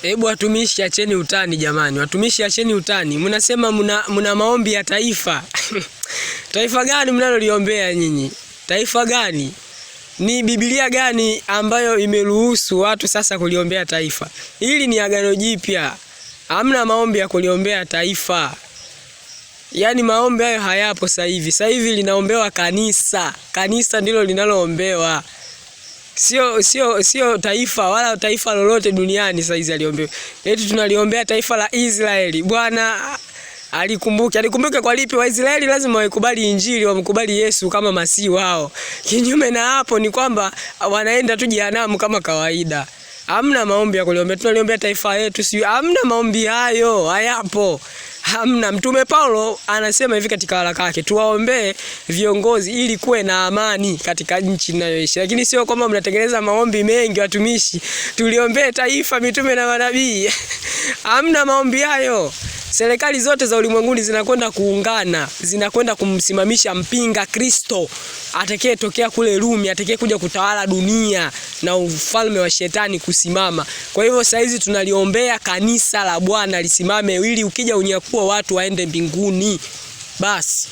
Hebu watumishi acheni utani jamani. Watumishi acheni utani. Mnasema mna maombi ya taifa. Taifa gani mnaloliombea nyinyi? Taifa gani? Ni Biblia gani ambayo imeruhusu watu sasa kuliombea taifa? Hili ni Agano Jipya. Hamna maombi ya kuliombea taifa. Yaani maombi hayo hayapo sasa hivi. Sasa hivi linaombewa kanisa. Kanisa ndilo linaloombewa. Sio taifa wala taifa lolote duniani sasa hizi aliombewa. Eti tunaliombea taifa la Israeli. Bwana alikumbuke kwa lipi? Waisraeli lazima waikubali Injili, wamkubali Yesu kama Masihi wao. Kinyume na hapo ni kwamba wanaenda tu jehanamu kama kawaida. Hamna maombi ya kuliombea. Tunaliombea taifa letu, sio? Hamna maombi hayo, hayapo. Hamna. Mtume Paulo anasema hivi katika waraka wake, tuwaombee viongozi ili kuwe na amani katika nchi tunayoishi. Lakini sio kwamba mnatengeneza maombi mengi watumishi, tuliombee taifa, mitume na manabii. Hamna maombi hayo. Serikali zote za ulimwenguni zinakwenda kuungana, zinakwenda kumsimamisha mpinga Kristo atakayetokea kule Rumi, atakayekuja kutawala dunia na ufalme wa shetani kusimama. Kwa hivyo sasa hizi tunaliombea kanisa la Bwana lisimame ili ukija unyakuo watu waende mbinguni. Basi